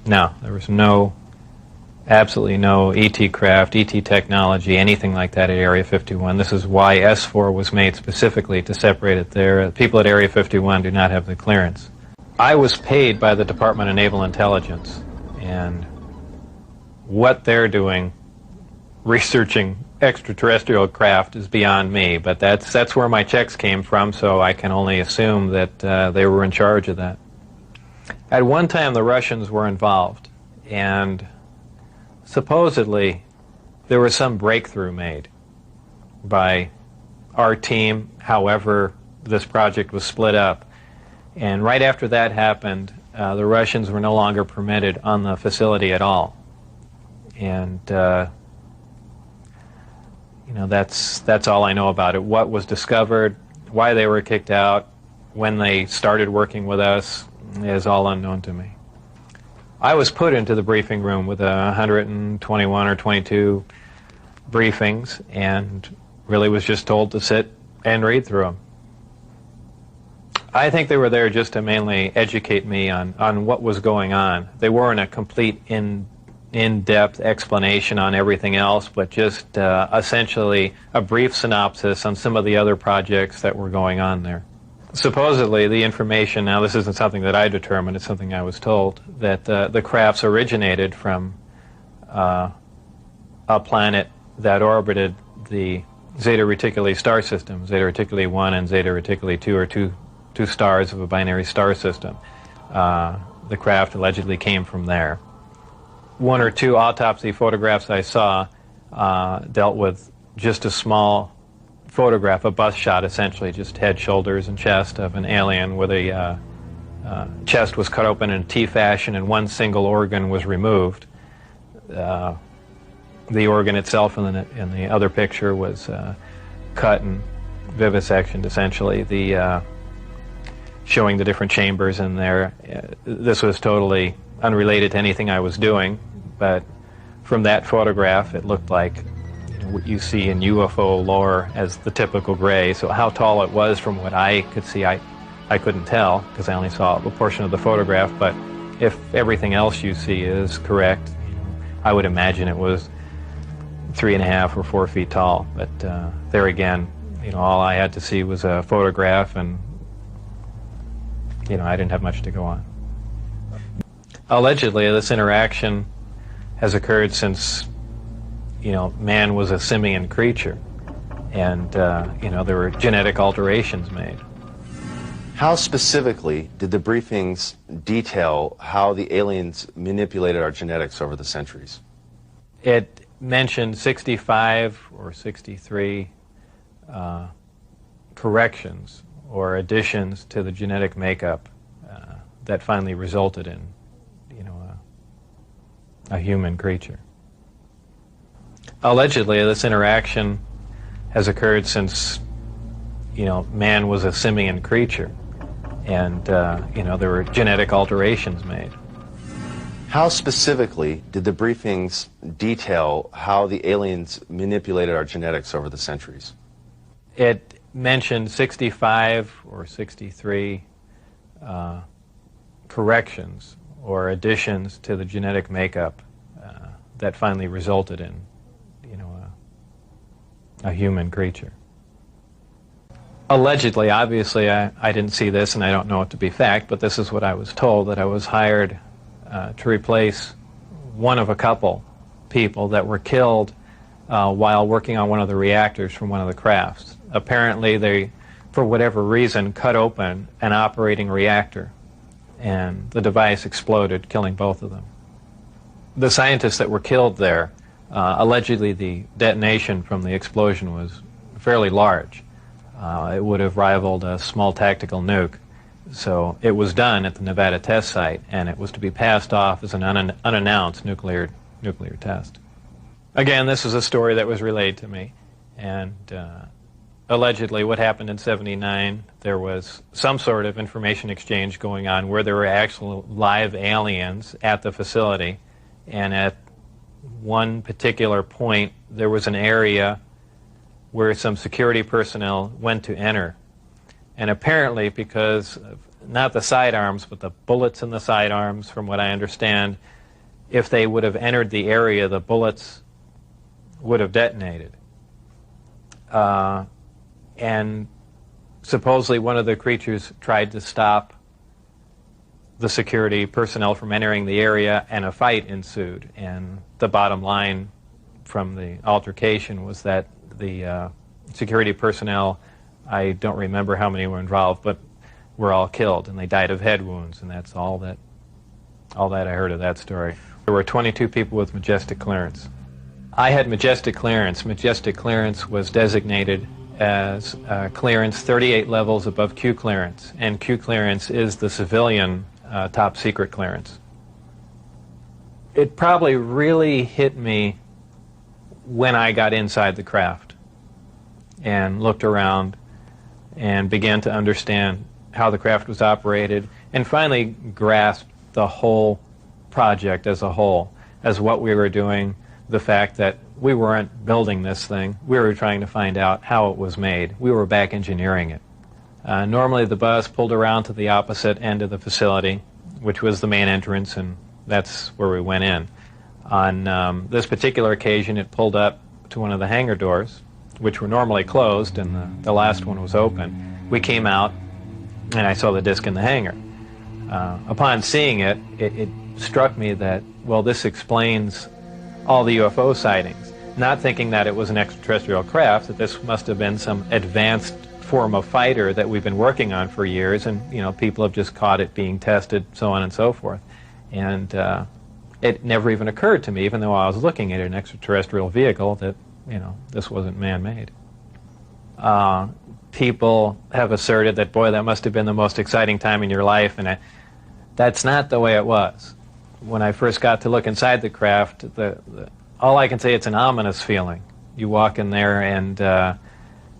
No, there was absolutely no ET craft, ET technology, anything like that at Area 51. This is why S4 was made specifically to separate it there. People at Area 51 do not have the clearance. I was paid by the Department of Naval Intelligence, and what they're doing researching extraterrestrial craft is beyond me, but that's where my checks came from, so I can only assume that they were in charge of that. At one time, the Russians were involved, and supposedly there was some breakthrough made by our team, however this project was split up. And right after that happened, the Russians were no longer permitted on the facility at all. And you know, that's all I know about it. What was discovered, why they were kicked out, when they started working with us is all unknown to me. I was put into the briefing room with 121 or 22 briefings and really was just told to sit and read through them. I think they were there just to mainly educate me on what was going on. They weren't a complete in-depth explanation on everything else, but just essentially a brief synopsis on some of the other projects that were going on there. Supposedly, the information, now this isn't something that I determined, it's something I was told, that the crafts originated from a planet that orbited the Zeta Reticuli star system. Zeta Reticuli 1 and Zeta Reticuli 2 are two stars of a binary star system. The craft allegedly came from there. One or two autopsy photographs I saw dealt with just a small photograph, a bust shot essentially, just head, shoulders, and chest of an alien where the chest was cut open in T fashion and one single organ was removed. The organ itself in the other picture was cut and vivisectioned essentially, showing the different chambers in there. This was totally unrelated to anything I was doing, but from that photograph it looked like what you see in UFO lore as the typical gray. So how tall it was from what I could see, I couldn't tell because I only saw a portion of the photograph, but if everything else you see is correct, I would imagine it was 3.5 or 4 feet tall. But there again, all I had to see was a photograph, and I didn't have much to go on. Allegedly, this interaction has occurred since man was a simian creature, and there were genetic alterations made. How specifically did the briefings detail how the aliens manipulated our genetics over the centuries? It mentioned 65 or 63 corrections or additions to the genetic makeup that finally resulted in a human creature. Allegedly, this interaction has occurred since man was a simian creature, and there were genetic alterations made. How specifically did the briefings detail how the aliens manipulated our genetics over the centuries? It mentioned 65 or 63 corrections or additions to the genetic makeup that finally resulted in a human creature. Allegedly, obviously, I didn't see this and I don't know it to be fact, but this is what I was told, that I was hired to replace one of a couple people that were killed while working on one of the reactors from one of the crafts. Apparently, they, for whatever reason, cut open an operating reactor, and the device exploded, killing both of them. The scientists that were killed there, allegedly the detonation from the explosion was fairly large. It would have rivaled a small tactical nuke. So it was done at the Nevada test site, and it was to be passed off as an unannounced nuclear test. Again, this is a story that was relayed to me, and allegedly what happened in '79, there was some sort of information exchange going on where there were actual live aliens at the facility, and at one particular point there was an area where some security personnel went to enter. And apparently, because of not the sidearms, but the bullets in the sidearms, from what I understand, if they would have entered the area, the bullets would have detonated. And supposedly one of the creatures tried to stop the security personnel from entering the area, and a fight ensued. And the bottom line from the altercation was that the security personnel, I don't remember how many were involved, but were all killed, and they died of head wounds, and that's all that I heard of that story. There were 22 people with majestic clearance. I had majestic clearance. Majestic clearance was designated as clearance 38 levels above Q clearance, and Q clearance is the civilian top secret clearance. It probably really hit me when I got inside the craft and looked around and began to understand how the craft was operated, and finally grasped the whole project as a whole, as what we were doing, the fact that we weren't building this thing, we were trying to find out how it was made. We were back engineering it. Normally the bus pulled around to the opposite end of the facility, which was the main entrance, and that's where we went in. On this particular occasion, it pulled up to one of the hangar doors, which were normally closed, and the last one was open. We came out, and I saw the disc in the hangar. Upon seeing it, it struck me that, well, this explains all the UFO sightings. Not thinking that it was an extraterrestrial craft, that this must have been some advanced form of fighter that we've been working on for years, and people have just caught it being tested, so on and so forth. And it never even occurred to me, even though I was looking at an extraterrestrial vehicle, that this wasn't man-made. People have asserted that, boy, that must have been the most exciting time in your life, and that's not the way it was. When I first got to look inside the craft, all I can say, it's an ominous feeling. You walk in there, and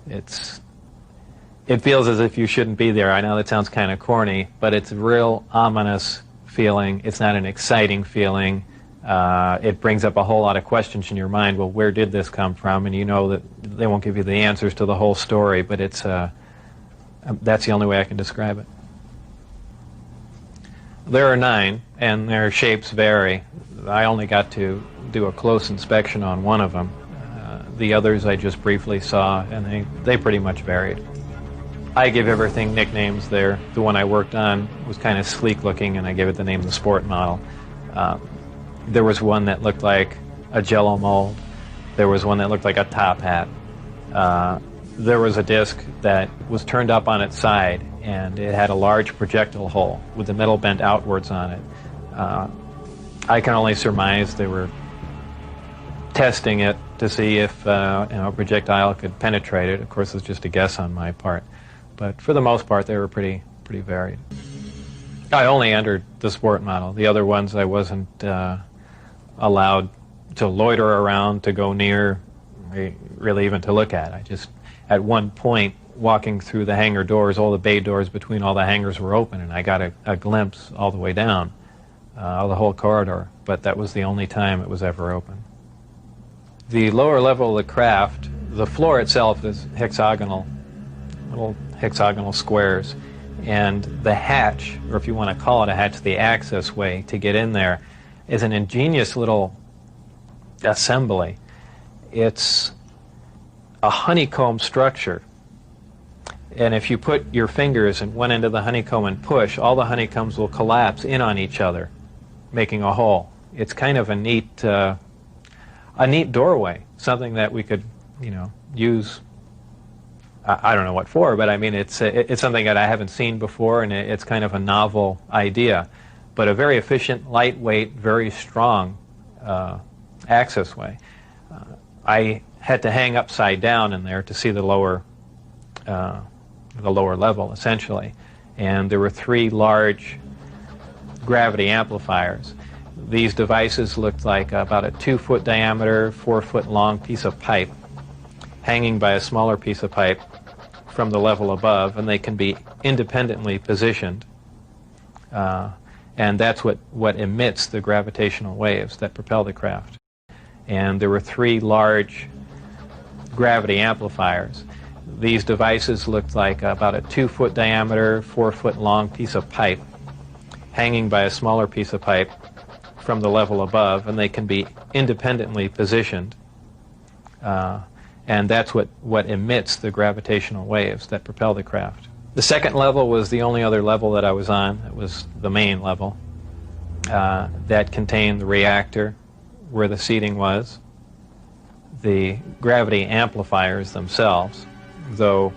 it feels as if you shouldn't be there. I know that sounds kind of corny, but it's a real ominous feeling. It's not an exciting feeling. It brings up a whole lot of questions in your mind. Well, where did this come from? And you know that they won't give you the answers to the whole story, but that's the only way I can describe it. There are 9, and their shapes vary. I only got to do a close inspection on one of them. The others I just briefly saw, and they pretty much varied. I give everything nicknames there. The one I worked on was kind of sleek looking, and I gave it the name the Sport Model. There was one that looked like a Jello mold. There was one that looked like a top hat. There was a disc that was turned up on its side, and it had a large projectile hole with the middle bent outwards on it. I can only surmise they were testing it to see if a projectile could penetrate it. Of course, it's just a guess on my part. But for the most part, they were pretty varied. I only entered the Sport Model. The other ones I wasn't allowed to loiter around, to go near, really even to look at. I just, at one point, walking through the hangar doors, all the bay doors between all the hangars were open, and I got a glimpse all the way down, the whole corridor, but that was the only time it was ever open. The lower level of the craft, the floor itself is hexagonal, little hexagonal squares, and the hatch, or if you want to call it a hatch, the access way to get in there, is an ingenious little assembly. It's a honeycomb structure, and if you put your fingers in one end of the honeycomb and push, all the honeycombs will collapse in on each other, making a hole. It's kind of a neat doorway, something that we could, use. I don't know what for, but I mean, it's something that I haven't seen before, and it's kind of a novel idea, but a very efficient, lightweight, very strong access way. I had to hang upside down in there to see the lower level, essentially, and there were 3 large gravity amplifiers. These devices looked like about a 2-foot diameter, 4-foot long piece of pipe hanging by a smaller piece of pipe from the level above, and they can be independently positioned. And that's what emits the gravitational waves that propel the craft. And there were 3 large gravity amplifiers. These devices looked like about a 2-foot diameter, 4-foot long piece of pipe hanging by a smaller piece of pipe from the level above, and they can be independently positioned. And that's what emits the gravitational waves that propel the craft. The second level was the only other level that I was on. It was the main level that contained the reactor where the seating was, the gravity amplifiers themselves, though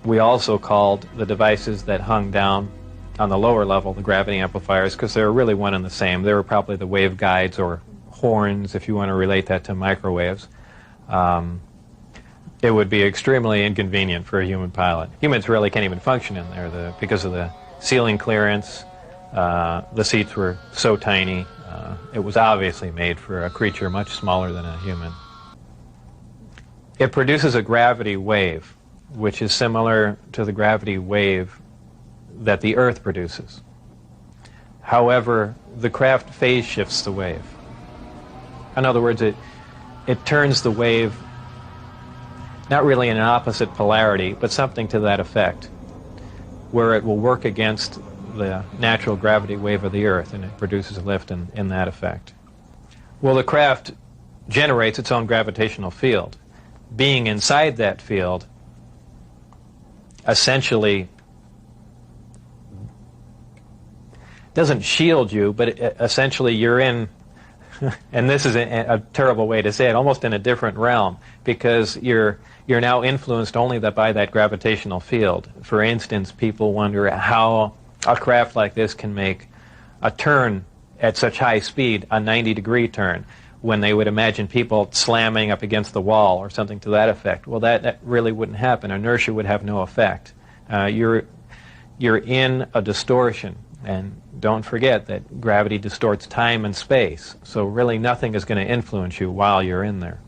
we also called the devices that hung down on the lower level the gravity amplifiers, because they were really one and the same. They were probably the wave guides or horns, if you want to relate that to microwaves. It would be extremely inconvenient for a human pilot. Humans really can't even function in there because of the ceiling clearance. The seats were so tiny. It was obviously made for a creature much smaller than a human. It produces a gravity wave, which is similar to the gravity wave that the Earth produces. However, the craft phase shifts the wave. In other words, it turns the wave not really in an opposite polarity, but something to that effect, where it will work against the natural gravity wave of the Earth, and it produces a lift in that effect. Well, the craft generates its own gravitational field. Being inside that field essentially doesn't shield you, but essentially you're in, and this is a terrible way to say it, almost in a different realm, because you're now influenced only by that gravitational field. For instance, people wonder how a craft like this can make a turn at such high speed, a 90-degree turn, when they would imagine people slamming up against the wall or something to that effect. Well, that really wouldn't happen. Inertia would have no effect. You're in a distortion, and don't forget that gravity distorts time and space, so really nothing is going to influence you while you're in there.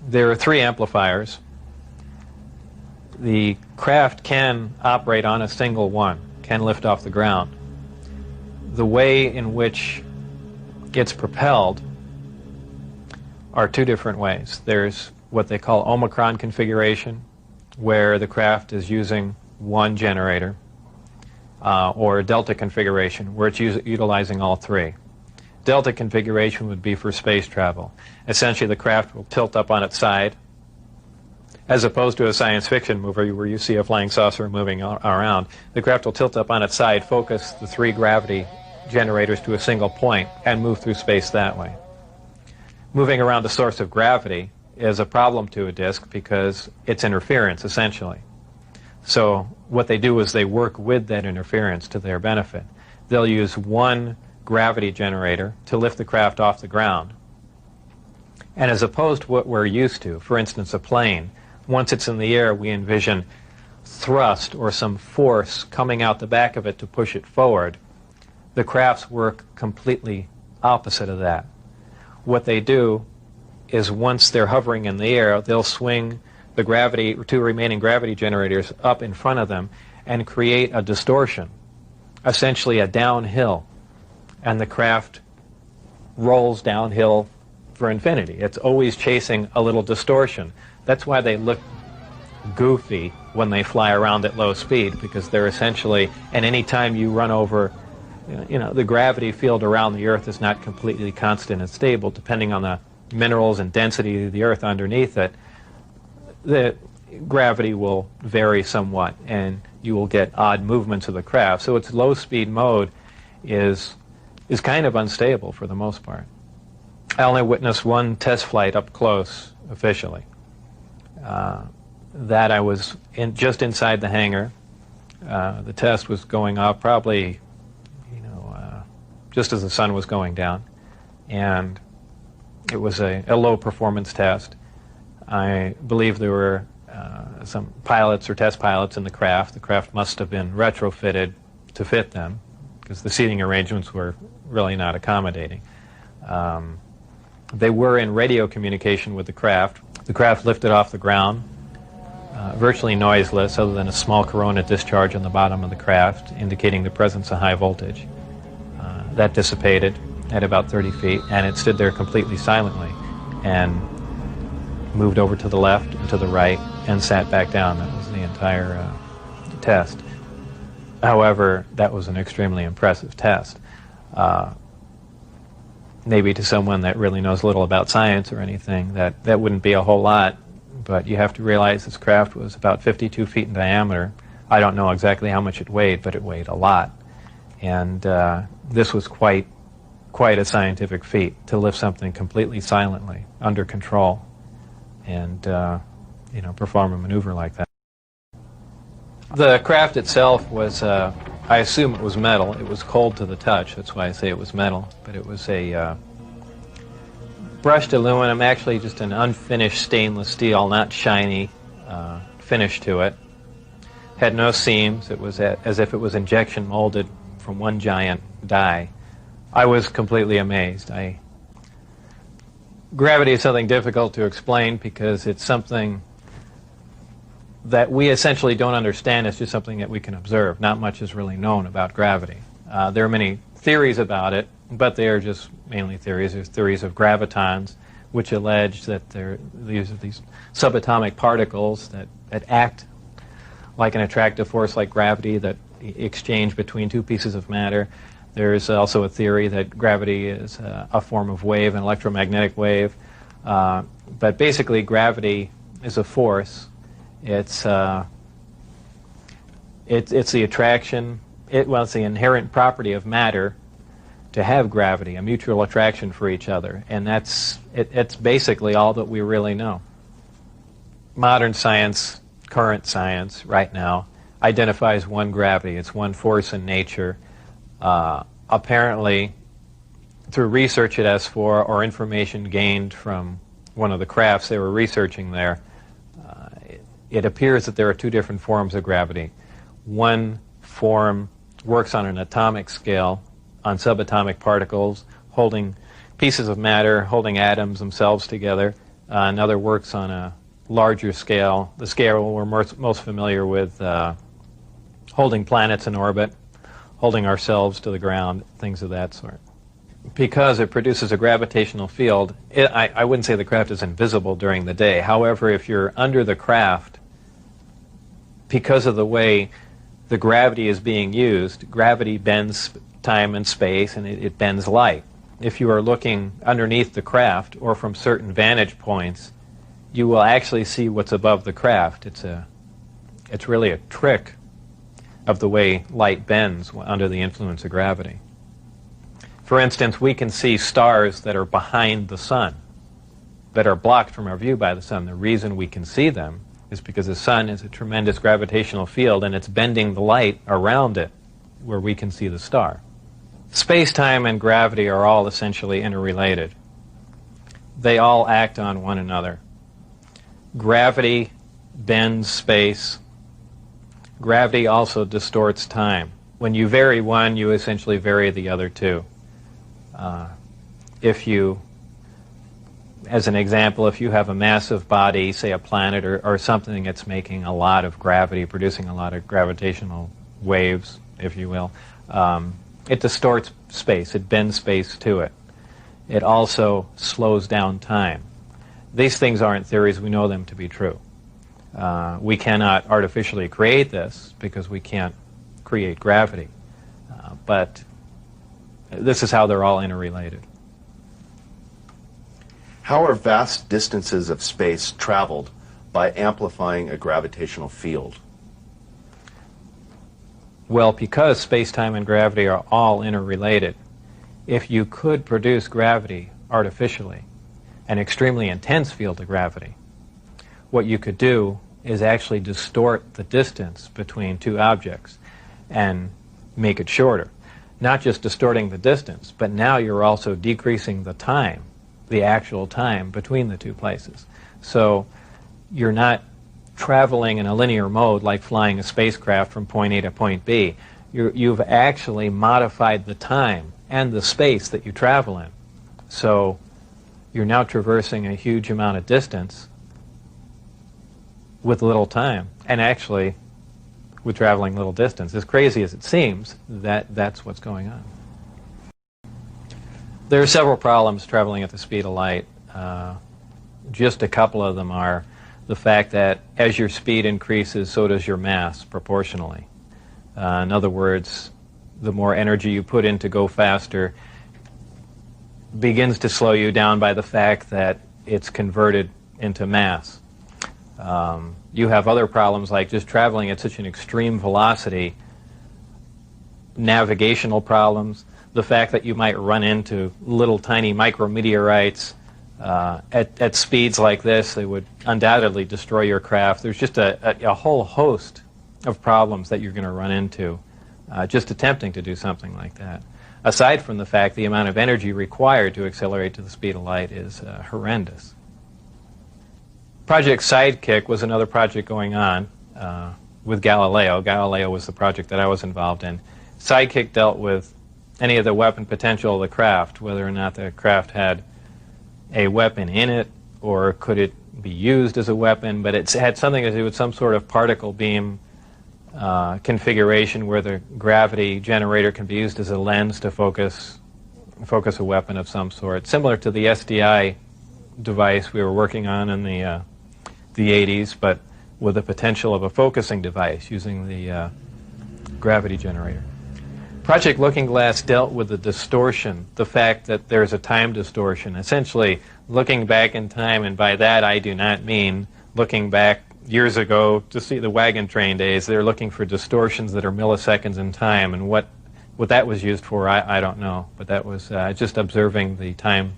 There are 3 amplifiers. The craft can operate on a single one, can lift off the ground. The way in which it's propelled are 2 different ways. There's what they call Omicron configuration, where the craft is using one generator, or Delta configuration, where it's utilizing all 3. Delta configuration would be for space travel. Essentially, the craft will tilt up on its side, as opposed to a science fiction movie where you see a flying saucer moving around. The craft will tilt up on its side, focus the 3 gravity generators to a single point, and move through space that way. Moving around the source of gravity is a problem to a disk because it's interference, essentially. So what they do is they work with that interference to their benefit. They'll use one gravity generator to lift the craft off the ground. And as opposed to what we're used to, for instance, a plane, once it's in the air, we envision thrust or some force coming out the back of it to push it forward. The crafts work completely opposite of that. What they do is once they're hovering in the air, they'll swing the 2 remaining gravity generators up in front of them and create a distortion, essentially a downhill, and the craft rolls downhill for infinity. It's always chasing a little distortion. That's why they look goofy when they fly around at low speed, because they're essentially, and any time you run over, the gravity field around the Earth is not completely constant and stable, depending on the minerals and density of the Earth underneath it. The gravity will vary somewhat, and you will get odd movements of the craft. So its low-speed mode is kind of unstable for the most part. I only witnessed one test flight up close, officially. That I was just inside the hangar. The test was going off probably, just as the sun was going down, and it was a low-performance test. I believe there were some pilots or test pilots in the craft. The craft must have been retrofitted to fit them, because the seating arrangements were really not accommodating. They were in radio communication with the craft. The craft lifted off the ground, virtually noiseless, other than a small corona discharge on the bottom of the craft, indicating the presence of high voltage. That dissipated at about 30 feet, and it stood there completely silently and moved over to the left and to the right and sat back down. That was the entire test. However, that was an extremely impressive test. Maybe to someone that really knows little about science or anything, that wouldn't be a whole lot, but you have to realize this craft was about 52 feet in diameter. I don't know exactly how much it weighed, but it weighed a lot. And this was quite a scientific feat, to lift something completely silently, under control, and perform a maneuver like that. The craft itself was, I assume it was metal. It was cold to the touch, that's why I say it was metal. But it was a brushed aluminum, actually just an unfinished stainless steel, not shiny finish to it. Had no seams. It was as if it was injection molded from one giant die. I was completely amazed. Gravity is something difficult to explain because it's something that we essentially don't understand. It's just something that we can observe. Not much is really known about gravity. There are many theories about it, but they are just mainly theories. There's theories of gravitons, which allege that these are these subatomic particles that act like an attractive force like gravity, that exchange between two pieces of matter. There's also a theory that gravity is a form of wave, an electromagnetic wave. But basically, gravity is a force. It's the attraction. It's the inherent property of matter to have gravity, a mutual attraction for each other, and it's basically all that we really know. Modern science, current science, right now, identifies one gravity. It's one force in nature. Apparently, through research at S4 or information gained from one of the crafts they were researching there, it appears that there are two different forms of gravity. One form works on an atomic scale, on subatomic particles, holding pieces of matter, holding atoms themselves together. Another works on a larger scale, the scale we're most familiar with, holding planets in orbit, holding ourselves to the ground, things of that sort. Because it produces a gravitational field, I wouldn't say the craft is invisible during the day. However, if you're under the craft, because of the way the gravity is being used, gravity bends time and space, and it bends light. If you are looking underneath the craft or from certain vantage points, you will actually see what's above the craft. It's really a trick of the way light bends under the influence of gravity. For instance, we can see stars that are behind the sun, that are blocked from our view by the sun. The reason we can see them is because the sun is a tremendous gravitational field, and it's bending the light around it where we can see the star. Space-time and gravity are all essentially interrelated. They all act on one another. Gravity bends space. Gravity also distorts time. When you vary one, you essentially vary the other two. As an example, if you have a massive body, say a planet or something that's making a lot of gravity, producing a lot of gravitational waves, if you will, it distorts space. It bends space to it. It also slows down time. These things aren't theories. We know them to be true. We cannot artificially create this because we can't create gravity. But this is how they're all interrelated. How are vast distances of space traveled by amplifying a gravitational field? Well, because space-time and gravity are all interrelated, if you could produce gravity artificially, an extremely intense field of gravity, what you could do is actually distort the distance between two objects and make it shorter. Not just distorting the distance, but now you're also decreasing the time, the actual time between the two places. So you're not traveling in a linear mode like flying a spacecraft from point A to point B. You've actually modified the time and the space that you travel in. So you're now traversing a huge amount of distance with little time, and actually with traveling little distance. As crazy as it seems, that's what's going on. There are several problems traveling at the speed of light. Just a couple of them are the fact that as your speed increases, so does your mass proportionally. In other words, the more energy you put in to go faster begins to slow you down by the fact that it's converted into mass. You have other problems like just traveling at such an extreme velocity, navigational problems, the fact that you might run into little tiny micrometeorites at speeds like this. They would undoubtedly destroy your craft. There's just a whole host of problems that you're going to run into just attempting to do something like that. Aside from the fact the amount of energy required to accelerate to the speed of light is horrendous. Project Sidekick was another project going on with Galileo. Galileo was the project that I was involved in. Sidekick dealt with any of the weapon potential of the craft, whether or not the craft had a weapon in it or could it be used as a weapon, but it had something to do with some sort of particle beam configuration where the gravity generator can be used as a lens to focus a weapon of some sort, similar to the SDI device we were working on in the 80s, but with the potential of a focusing device using the gravity generator. Project Looking Glass dealt with the distortion, the fact that there's a time distortion, essentially looking back in time, and by that I do not mean looking back years ago to see the wagon train days. They're looking for distortions that are milliseconds in time, and what that was used for, I don't know, but that was just observing the time,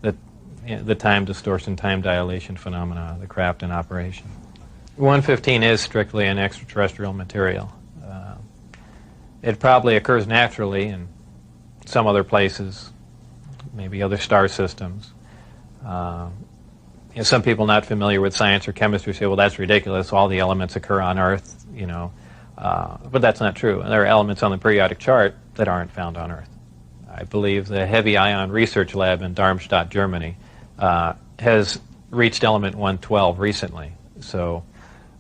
the time distortion, time dilation phenomena of the craft in operation. 115 is strictly an extraterrestrial material. It probably occurs naturally in some other places, maybe other star systems. Some people not familiar with science or chemistry say, well, that's ridiculous, all the elements occur on Earth, but that's not true. There are elements on the periodic chart that aren't found on Earth. I believe the Heavy Ion Research Lab in Darmstadt, Germany, has reached element 112 recently. So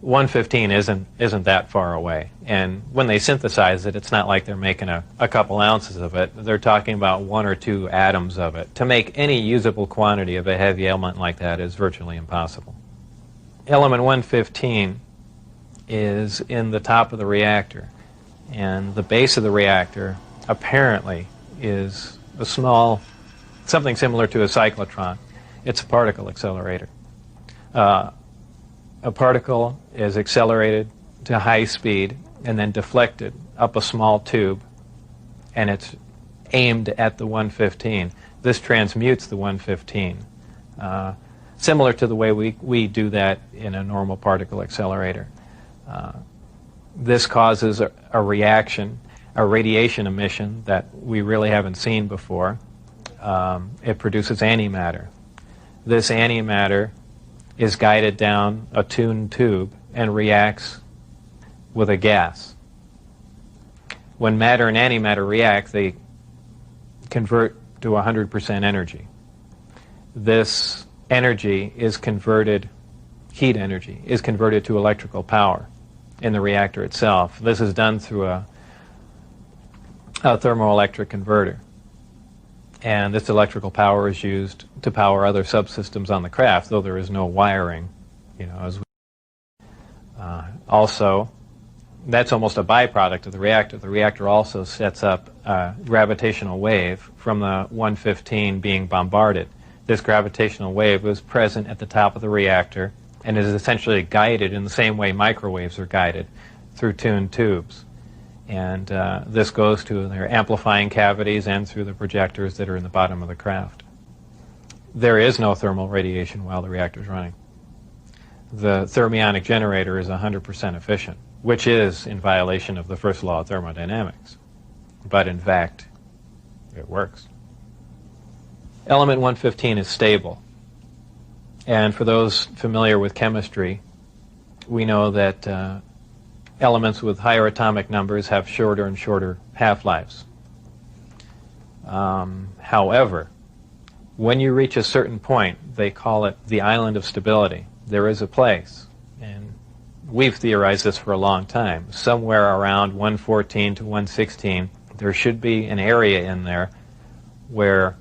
115 isn't that far away. And when they synthesize it, it's not like they're making a couple ounces of it. They're talking about 1 or 2 atoms of it. To make any usable quantity of a heavy element like that is virtually impossible. Element 115 is in the top of the reactor. And the base of the reactor apparently is a small, something similar to a cyclotron. It's a particle accelerator. A particle is accelerated to high speed and then deflected up a small tube, and it's aimed at the 115. This transmutes the 115, similar to the way we do that in a normal particle accelerator. This causes a reaction, a radiation emission that we really haven't seen before. It produces antimatter. This antimatter is guided down a tuned tube and reacts with a gas. When matter and antimatter react, they convert to 100% energy. This energy is converted, heat energy, is converted to electrical power in the reactor itself. This is done through a thermoelectric converter. And this electrical power is used to power other subsystems on the craft, though there is no wiring, also, that's almost a byproduct of the reactor. The reactor also sets up a gravitational wave from the 115 being bombarded. This gravitational wave was present at the top of the reactor and is essentially guided in the same way microwaves are guided through tuned tubes. And this goes to their amplifying cavities and through the projectors that are in the bottom of the craft. There is no thermal radiation while the reactor is running. The thermionic generator is 100% efficient, which is in violation of the first law of thermodynamics. But in fact, it works. Element 115 is stable. And for those familiar with chemistry, we know that elements with higher atomic numbers have shorter and shorter half-lives. However, when you reach a certain point, they call it the island of stability. There is a place, and we've theorized this for a long time, somewhere around 114 to 116, there should be an area in there where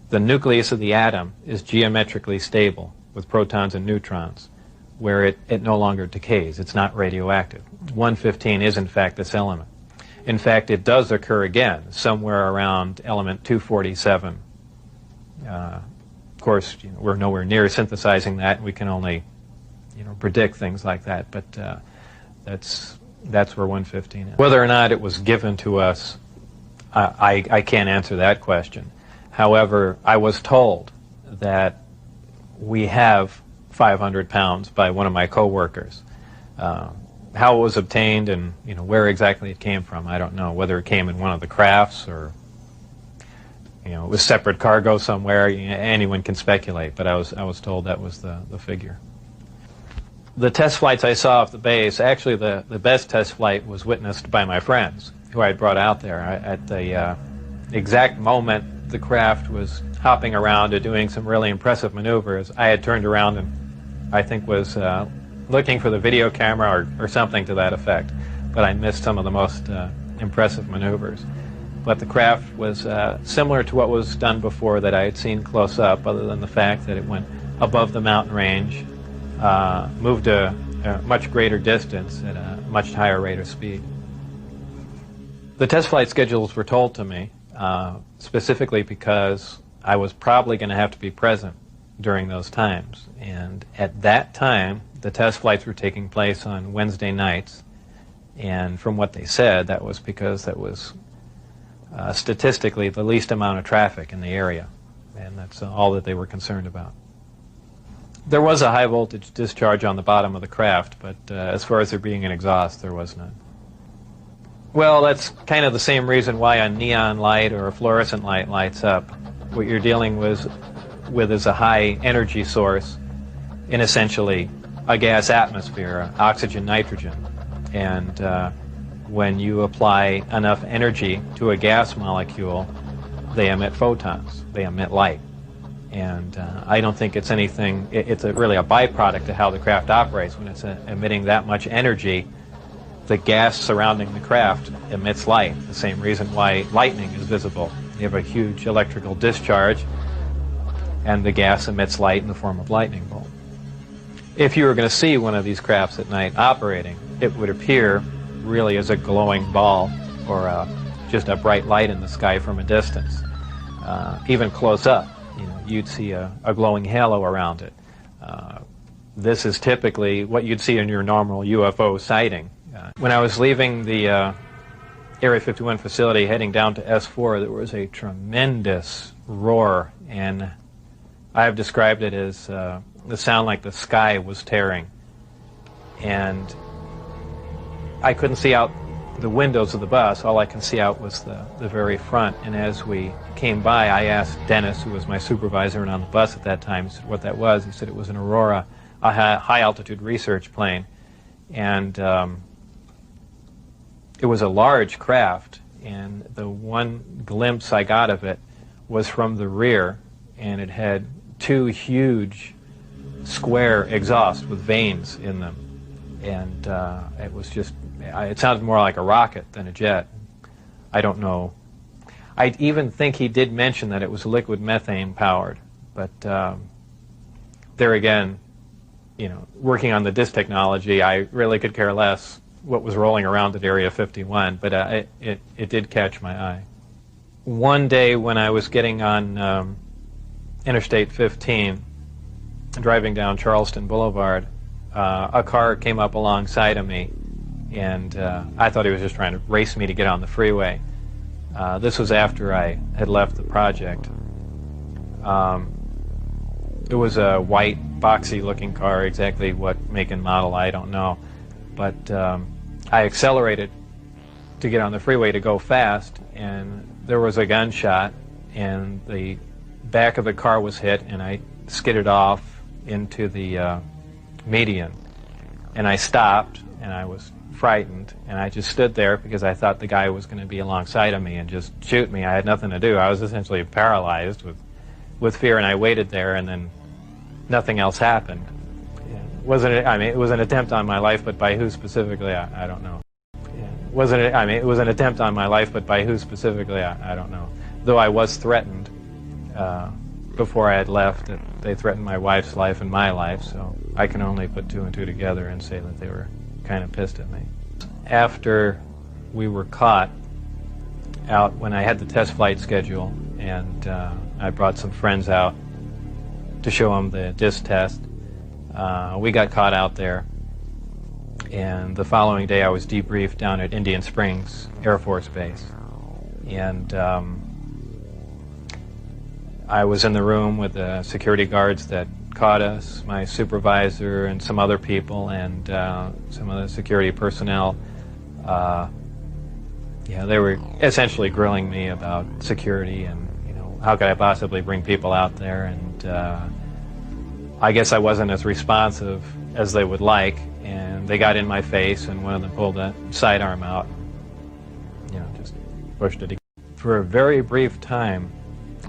the nucleus of the atom is geometrically stable with protons and neutrons. where it no longer decays. It's not radioactive. 115 is in fact this element. In fact, it does occur again somewhere around element 247. Of course, we're nowhere near synthesizing that. We can only predict things like that, but that's where 115 is. Whether or not it was given to us, I can't answer that question. However, I was told that we have 500 pounds by one of my co-workers. How it was obtained and where exactly it came from, I don't know. Whether it came in one of the crafts or it was separate cargo somewhere, anyone can speculate. But I was told that was the figure. The test flights I saw off the base, actually the best test flight was witnessed by my friends who I had brought out there. At the exact moment the craft was hopping around and doing some really impressive maneuvers, I had turned around and I think was looking for the video camera or something to that effect, but I missed some of the most impressive maneuvers. But the craft was similar to what was done before that I had seen close up, other than the fact that it went above the mountain range, moved a much greater distance at a much higher rate of speed. The test flight schedules were told to me specifically because I was probably going to have to be present during those times. And at that time, the test flights were taking place on Wednesday nights. And from what they said, that was because that was statistically the least amount of traffic in the area. And that's all that they were concerned about. There was a high voltage discharge on the bottom of the craft, but as far as there being an exhaust, there was none. Well, that's kind of the same reason why a neon light or a fluorescent light lights up. What you're dealing with is a high energy source in essentially a gas atmosphere, oxygen, nitrogen. And when you apply enough energy to a gas molecule, they emit photons, they emit light. And I don't think it's anything, it's really a byproduct of how the craft operates. When it's emitting that much energy, the gas surrounding the craft emits light, the same reason why lightning is visible. You have a huge electrical discharge, and the gas emits light in the form of lightning bolt. If you were going to see one of these crafts at night operating, it would appear really as a glowing ball or just a bright light in the sky from a distance. Even close up, you'd see a glowing halo around it. This is typically what you'd see in your normal UFO sighting. When I was leaving the Area 51 facility heading down to S4, there was a tremendous roar, and I have described it as the sound like the sky was tearing. And I couldn't see out the windows of the bus. All I could see out was the very front. And as we came by, I asked Dennis, who was my supervisor and on the bus at that time, what that was. He said it was an Aurora, a high-altitude research plane. And it was a large craft, and the one glimpse I got of it was from the rear, and it had two huge square exhausts with vanes in them. And it was just, it sounded more like a rocket than a jet. I don't know. I even think he did mention that it was liquid methane powered, but there again, working on the disk technology, I really could care less what was rolling around at Area 51, but it did catch my eye. One day when I was getting on Interstate 15, driving down Charleston Boulevard, a car came up alongside of me, and I thought he was just trying to race me to get on the freeway. This was after I had left the project. It was a white, boxy-looking car. Exactly what make and model, I don't know. But I accelerated to get on the freeway to go fast, and there was a gunshot, and the back of the car was hit, and I skidded off into the median. And I stopped, and I was frightened, and I just stood there because I thought the guy was going to be alongside of me and just shoot me. I had nothing to do. I was essentially paralyzed with fear, and I waited there, and then nothing else happened. It was an attempt on my life, but by who specifically, I don't know. It was an attempt on my life, but by who specifically, I don't know. Though I was threatened before I had left that they threatened my wife's life and my life, so I can only put two and two together and say that they were kind of pissed at me. After we were caught out, when I had the test flight schedule, and I brought some friends out to show them the disc test, we got caught out there, and the following day I was debriefed down at Indian Springs Air Force Base. And I was in the room with the security guards that caught us, my supervisor and some other people, and some of the security personnel. They were essentially grilling me about security and, how could I possibly bring people out there, and I guess I wasn't as responsive as they would like, and they got in my face, and one of them pulled a sidearm out, just pushed it again. For a very brief time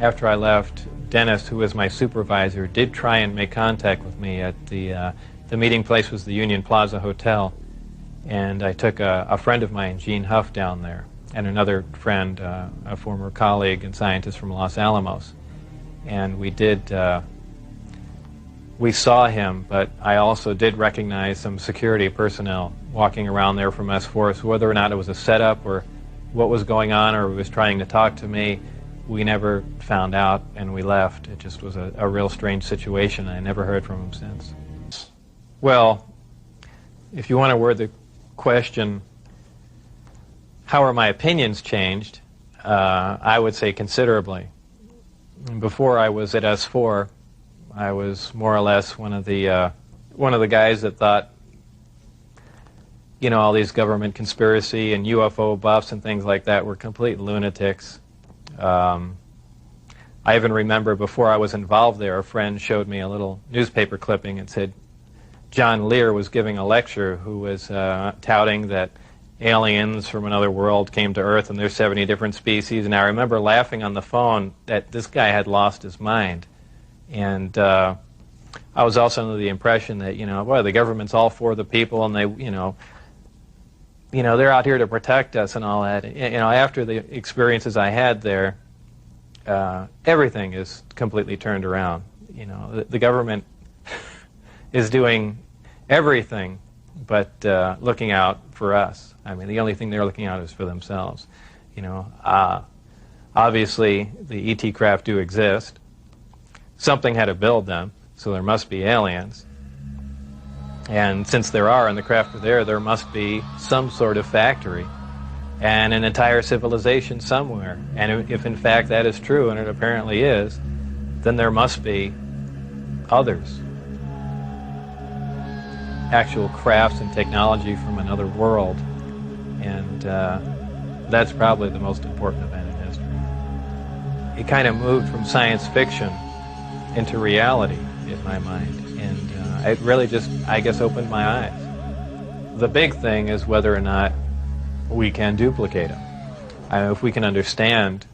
after I left, Dennis, who was my supervisor, did try and make contact with me at the meeting place was the Union Plaza Hotel, and I took a friend of mine, Gene Huff, down there, and another friend, a former colleague and scientist from Los Alamos, and we saw him, but I also did recognize some security personnel walking around there from S4, so whether or not it was a setup or what was going on or he was trying to talk to me, we never found out, and we left. It just was a real strange situation. I never heard from him since. Well, if you want to word the question, how are my opinions changed? I would say considerably. Before I was at S4, I was more or less one of the guys that thought, all these government conspiracy and UFO buffs and things like that were complete lunatics. I even remember before I was involved there, a friend showed me a little newspaper clipping and said John Lear was giving a lecture who was touting that aliens from another world came to Earth and there's 70 different species. And I remember laughing on the phone that this guy had lost his mind. And I was also under the impression that, boy, the government's all for the people, and they, they're out here to protect us and all that. After the experiences I had there, everything is completely turned around. The government is doing everything but looking out for us. I mean, the only thing they're looking out is for themselves. Obviously, the ET craft do exist. Something had to build them, so there must be aliens. And since there are, and the craft are there must be some sort of factory and an entire civilization somewhere. And if in fact that is true, and it apparently is, then there must be others. Actual crafts and technology from another world. And that's probably the most important event in history. It kind of moved from science fiction into reality in my mind, and it really just, I guess, opened my eyes. The big thing is whether or not we can duplicate them. If we can understand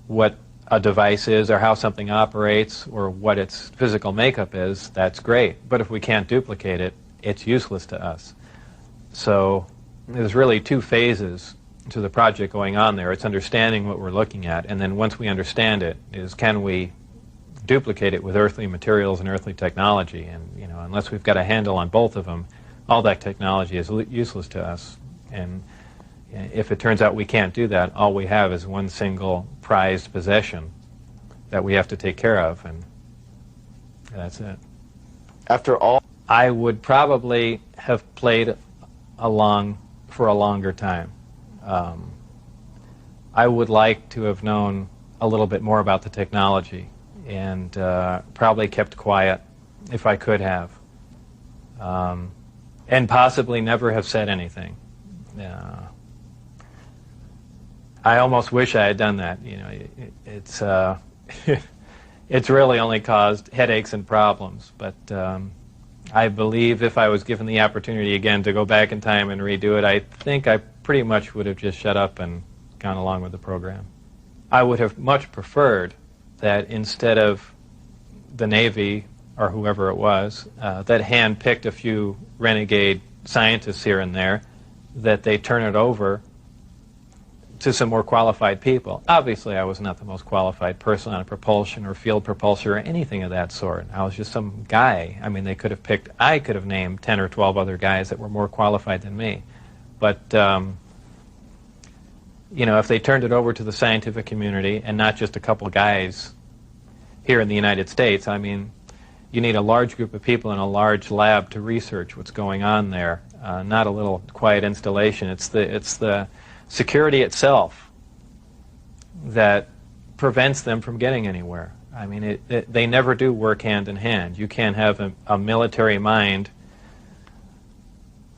what a device is or how something operates or what its physical makeup is, that's great. But if we can't duplicate it, it's useless to us. So there's really two phases to the project going on there. It's understanding what we're looking at, and then once we understand it, is can we duplicate it with earthly materials and earthly technology, and unless we've got a handle on both of them, all that technology is useless to us. And if it turns out we can't do that, all we have is one single prized possession that we have to take care of, and that's it. After all, I would probably have played along for a longer time. I would like to have known a little bit more about the technology, and probably kept quiet if I could have, and possibly never have said anything. I almost wish I had done that. It's it's really only caused headaches and problems. But I believe if I was given the opportunity again to go back in time and redo it, I think I pretty much would have just shut up and gone along with the program. I would have much preferred that instead of the Navy, or whoever it was, that hand-picked a few renegade scientists here and there, that they turn it over to some more qualified people. Obviously, I was not the most qualified person on a propulsion or field propulsor or anything of that sort. I was just some guy. I mean, I could have named 10 or 12 other guys that were more qualified than me. But, you know, if they turned it over to the scientific community and not just a couple guys here in the United States, I mean, you need a large group of people in a large lab to research what's going on there, not a little quiet installation. It's the security itself that prevents them from getting anywhere. I mean, they never do work hand in hand. You can't have a military mind.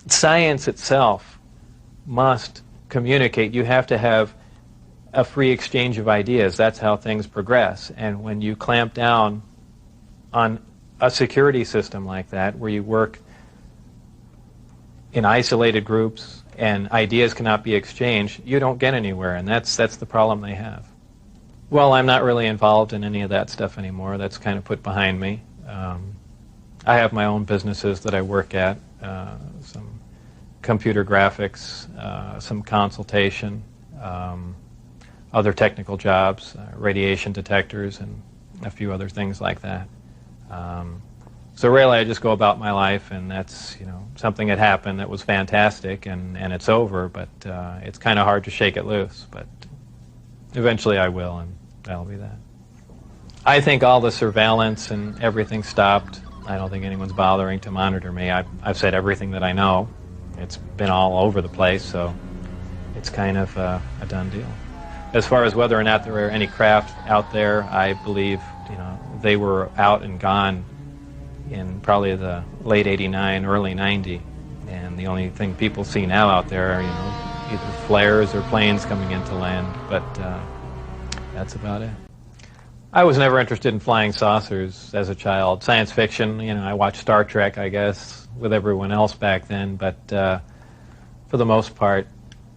Science itself must communicate. You have to have a free exchange of ideas. That's how things progress. And when you clamp down on a security system like that, where you work in isolated groups and ideas cannot be exchanged, you don't get anywhere, and that's the problem they have. Well, I'm not really involved in any of that stuff anymore. That's kind of put behind me. I have my own businesses that I work at, some computer graphics, some consultation, other technical jobs, radiation detectors, and a few other things like that. So really, I just go about my life, and that's, you know, something that happened that was fantastic, and it's over, but it's kind of hard to shake it loose. But eventually I will, and that'll be that. I think all the surveillance and everything stopped. I don't think anyone's bothering to monitor me. I've said everything that I know. It's been all over the place, so it's kind of a done deal. As far as whether or not there were any craft out there, I believe, you know, they were out and gone in probably the late '89, early '90, and the only thing people see now out there are, you know, either flares or planes coming into land, but that's about it. I was never interested in flying saucers as a child. Science fiction, you know, I watched Star Trek, I guess, with everyone else back then, but for the most part,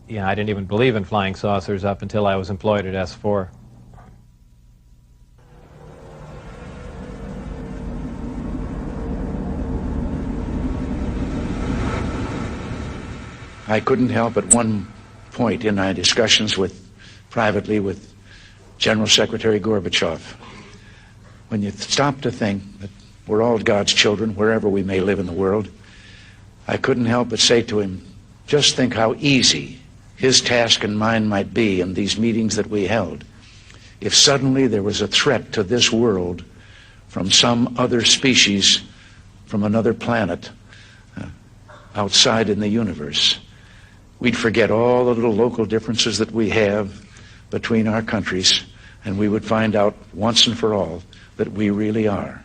you know, I didn't even believe in flying saucers up until I was employed at S4. I couldn't help at one point in my discussions privately with General Secretary Gorbachev, when you stop to think that we're all God's children, wherever we may live in the world, I couldn't help but say to him, just think how easy his task and mine might be in these meetings that we held if suddenly there was a threat to this world from some other species, from another planet, outside in the universe. We'd forget all the little local differences that we have between our countries, and we would find out once and for all that we really are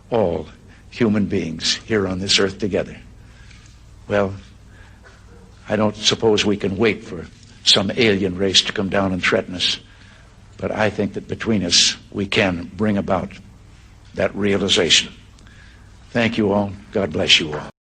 all human beings here on this earth together. Well, I don't suppose we can wait for some alien race to come down and threaten us, but I think that between us we can bring about that realization. Thank you all. God bless you all.